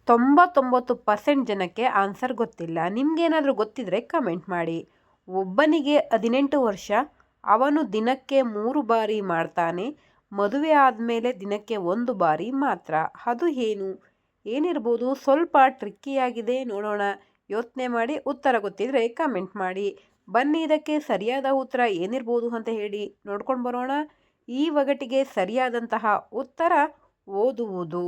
99% ಜನಕ್ಕೆ ಆನ್ಸರ್ ಗೊತ್ತಿಲ್ಲ. ನಿಮಗೇನಾದರೂ ಗೊತ್ತಿದ್ರೆ ಕಮೆಂಟ್ ಮಾಡಿ. ಒಬ್ಬನಿಗೆ 18 ವರ್ಷ, ಅವನು ದಿನಕ್ಕೆ 3 ಬಾರಿ ಮಾಡ್ತಾನೆ. ಮದುವೆ ಆದಮೇಲೆ ದಿನಕ್ಕೆ 1 ಬಾರಿ ಮಾತ್ರ. ಅದು ಏನಿರ್ಬೋದು? ಸ್ವಲ್ಪ ಟ್ರಿಕ್ಕಿಯಾಗಿದೆ, ನೋಡೋಣ. ಯೋಚನೆ ಮಾಡಿ ಉತ್ತರ ಗೊತ್ತಿದ್ರೆ ಕಮೆಂಟ್ ಮಾಡಿ. ಬನ್ನಿ, ಇದಕ್ಕೆ ಸರಿಯಾದ ಉತ್ತರ ಏನಿರ್ಬೋದು ಅಂತ ಹೇಳಿ ನೋಡ್ಕೊಂಡು ಬರೋಣ. ಈ ಒಗಟಿಗೆ ಸರಿಯಾದಂತಹ ಉತ್ತರ ಓದುವುದು.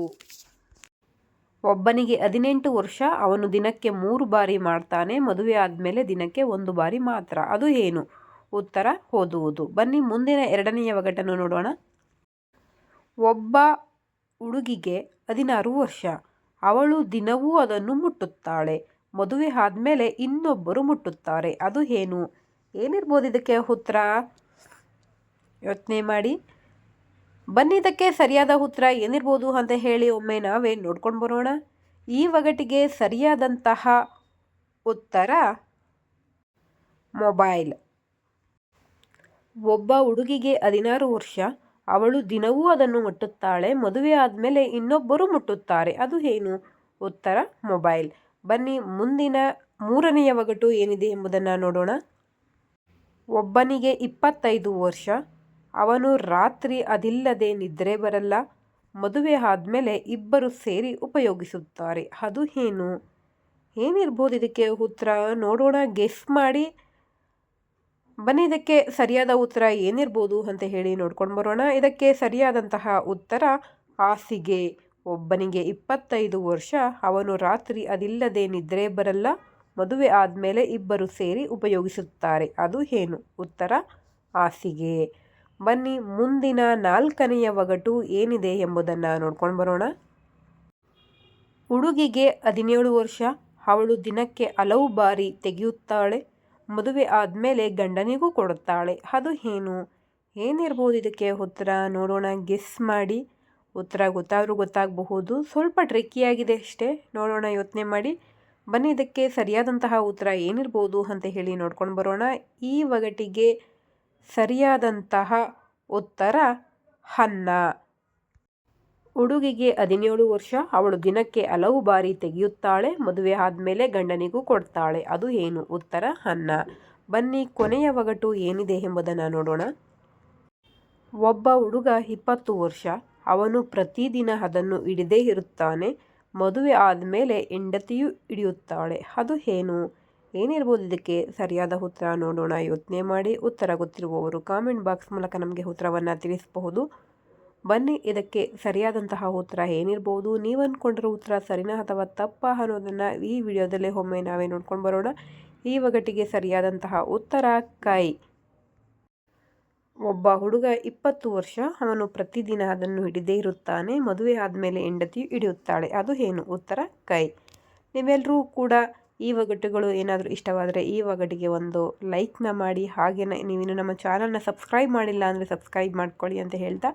ಒಬ್ಬನಿಗೆ 18 ವರ್ಷ, ಅವನು ದಿನಕ್ಕೆ 3 ಬಾರಿ ಮಾಡ್ತಾನೆ. ಮದುವೆ ಆದಮೇಲೆ ದಿನಕ್ಕೆ 1 ಬಾರಿ ಮಾತ್ರ. ಅದು ಏನು? ಉತ್ತರ ಓದುವುದು. ಬನ್ನಿ, ಮುಂದಿನ ಎರಡನೆಯ ಒಗಟನ್ನು ನೋಡೋಣ. ಒಬ್ಬ ಹುಡುಗಿಗೆ 16 ವರ್ಷ, ಅವಳು ದಿನವೂ ಅದನ್ನು ಮುಟ್ಟುತ್ತಾಳೆ. ಮದುವೆ ಆದಮೇಲೆ ಇನ್ನೊಬ್ಬರು ಮುಟ್ಟುತ್ತಾರೆ. ಅದು ಏನಿರ್ಬೋದು ಇದಕ್ಕೆ ಉತ್ತರ? ಯೋಚನೆ ಮಾಡಿ. ಬನ್ನಿ, ಇದಕ್ಕೆ ಸರಿಯಾದ ಉತ್ತರ ಏನಿರ್ಬೋದು ಅಂತ ಹೇಳಿ ಒಮ್ಮೆ ನಾವೇ ನೋಡ್ಕೊಂಡು ಬರೋಣ. ಈ ಒಗಟಿಗೆ ಸರಿಯಾದಂತಹ ಉತ್ತರ ಮೊಬೈಲ್. ಒಬ್ಬ ಹುಡುಗಿಗೆ 16 ವರ್ಷ, ಅವಳು ದಿನವೂ ಅದನ್ನು ಮುಟ್ಟುತ್ತಾಳೆ. ಮದುವೆ ಆದಮೇಲೆ ಇನ್ನೊಬ್ಬರು ಮುಟ್ಟುತ್ತಾರೆ. ಅದು ಉತ್ತರ ಮೊಬೈಲ್. ಬನ್ನಿ, ಮುಂದಿನ ಮೂರನೆಯ ಒಗಟು ಏನಿದೆ ಎಂಬುದನ್ನು ನೋಡೋಣ. ಒಬ್ಬನಿಗೆ 25 ವರ್ಷ, ಅವನು ರಾತ್ರಿ ಅದಿಲ್ಲದೆ ನಿದ್ರೆ ಬರಲ್ಲ. ಮದುವೆ ಆದಮೇಲೆ ಇಬ್ಬರು ಸೇರಿ ಉಪಯೋಗಿಸುತ್ತಾರೆ. ಅದು ಏನಿರ್ಬೋದು ಇದಕ್ಕೆ ಉತ್ತರ? ನೋಡೋಣ, ಗೆಸ್ ಮಾಡಿ. ಬನ್ನಿ, ಇದಕ್ಕೆ ಸರಿಯಾದ ಉತ್ತರ ಏನಿರ್ಬೋದು ಅಂತ ಹೇಳಿ ನೋಡ್ಕೊಂಡು ಬರೋಣ. ಇದಕ್ಕೆ ಸರಿಯಾದಂತಹ ಉತ್ತರ ಹಾಸಿಗೆ. ಒಬ್ಬನಿಗೆ 25 ವರ್ಷ, ಅವನು ರಾತ್ರಿ ಅದಿಲ್ಲದೆ ನಿದ್ರೆ ಬರಲ್ಲ. ಮದುವೆ ಆದಮೇಲೆ ಇಬ್ಬರು ಸೇರಿ ಉಪಯೋಗಿಸುತ್ತಾರೆ. ಅದು ಉತ್ತರ ಹಾಸಿಗೆ. ಬನ್ನಿ, ಮುಂದಿನ ನಾಲ್ಕನೆಯ ಒಗಟು ಏನಿದೆ ಎಂಬುದನ್ನು ನೋಡ್ಕೊಂಡು ಬರೋಣ. ಹುಡುಗಿಗೆ 17 ವರ್ಷ, ಅವಳು ದಿನಕ್ಕೆ ಹಲವು ಬಾರಿ ತೆಗೆಯುತ್ತಾಳೆ. ಮದುವೆ ಆದಮೇಲೆ ಗಂಡನಿಗೂ ಕೊಡುತ್ತಾಳೆ. ಅದು ಏನಿರ್ಬೋದು ಇದಕ್ಕೆ ಉತ್ತರ? ನೋಡೋಣ, ಗೆಸ್ ಮಾಡಿ. ಉತ್ತರ ಗೊತ್ತಾದರೂ ಗೊತ್ತಾಗಬಹುದು, ಸ್ವಲ್ಪ ಟ್ರಿಕ್ಕಿಯಾಗಿದೆ ಅಷ್ಟೇ. ನೋಡೋಣ, ಯೋಚನೆ ಮಾಡಿ. ಬನ್ನಿ, ಇದಕ್ಕೆ ಸರಿಯಾದಂತಹ ಉತ್ತರ ಏನಿರ್ಬೋದು ಅಂತ ಹೇಳಿ ನೋಡ್ಕೊಂಡು ಬರೋಣ. ಈ ಒಗಟಿಗೆ ಸರಿಯಾದಂತಹ ಉತ್ತರ ಅನ್ನ. ಹುಡುಗಿಗೆ 17 ವರ್ಷ, ಅವಳು ದಿನಕ್ಕೆ ಹಲವು ಬಾರಿ ತೆಗೆಯುತ್ತಾಳೆ. ಮದುವೆ ಆದಮೇಲೆ ಗಂಡನಿಗೂ ಕೊಡ್ತಾಳೆ. ಅದು ಉತ್ತರ ಅನ್ನ. ಬನ್ನಿ, ಕೊನೆಯ ಒಗಟು ಏನಿದೆ ಎಂಬುದನ್ನು ನೋಡೋಣ. ಒಬ್ಬ ಹುಡುಗ 20 ವರ್ಷ, ಅವನು ಪ್ರತಿದಿನ ಅದನ್ನು ಹಿಡಿದೇ ಇರುತ್ತಾನೆ. ಮದುವೆ ಆದಮೇಲೆ ಹೆಂಡತಿಯು ಹಿಡಿಯುತ್ತಾಳೆ. ಅದು ಏನಿರ್ಬೋದು ಇದಕ್ಕೆ ಸರಿಯಾದ ಉತ್ತರ? ನೋಡೋಣ, ಯೋಚನೆ ಮಾಡಿ. ಉತ್ತರ ಗೊತ್ತಿರುವವರು ಕಾಮೆಂಟ್ ಬಾಕ್ಸ್ ಮೂಲಕ ನಮಗೆ ಉತ್ತರವನ್ನು ತಿಳಿಸಬಹುದು. ಬನ್ನಿ, ಇದಕ್ಕೆ ಸರಿಯಾದಂತಹ ಉತ್ತರ ಏನಿರ್ಬೋದು? ನೀವು ಅಂದ್ಕೊಂಡಿರೋ ಉತ್ತರ ಸರಿನಾ ಅಥವಾ ತಪ್ಪಾ ಅನ್ನೋದನ್ನು ಈ ವಿಡಿಯೋದಲ್ಲೇ ಒಮ್ಮೆ ನಾವೇ ನೋಡ್ಕೊಂಡು ಬರೋಣ. ಈ ಒಗಟಿಗೆ ಸರಿಯಾದಂತಹ ಉತ್ತರ ಕೈ. ಒಬ್ಬ ಹುಡುಗ 20 ವರ್ಷ, ಅವನು ಪ್ರತಿದಿನ ಅದನ್ನು ಹಿಡಿದೇ ಇರುತ್ತಾನೆ. ಮದುವೆ ಆದಮೇಲೆ ಹೆಂಡತಿಯು ಹಿಡಿಯುತ್ತಾಳೆ. ಅದು ಉತ್ತರ ಕೈ. ನೀವೆಲ್ಲರೂ ಕೂಡ ಈ ಒಗಟುಗಳು ಏನಾದರೂ ಇಷ್ಟವಾದರೆ ಈ ಒಗಟಿಗೆ ಒಂದು ಲೈಕ್ನ ಮಾಡಿ. ಹಾಗೆಯೇ ನೀವಿನ್ನು ನಮ್ಮ ಚಾನಲ್ನ ಸಬ್ಸ್ಕ್ರೈಬ್ ಮಾಡಿಲ್ಲ ಅಂದರೆ ಸಬ್ಸ್ಕ್ರೈಬ್ ಮಾಡ್ಕೊಳ್ಳಿ ಅಂತ ಹೇಳ್ತಾ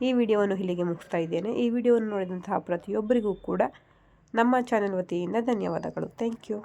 ಈ ವಿಡಿಯೋವನ್ನು ಇಲ್ಲಿಗೆ ಮುಗಿಸ್ತಾ ಇದ್ದೇನೆ. ಈ ವಿಡಿಯೋವನ್ನು ನೋಡಿದಂತಹ ಪ್ರತಿಯೊಬ್ಬರಿಗೂ ಕೂಡ ನಮ್ಮ ಚಾನಲ್ ವತಿಯಿಂದ ಧನ್ಯವಾದಗಳು. Thank you.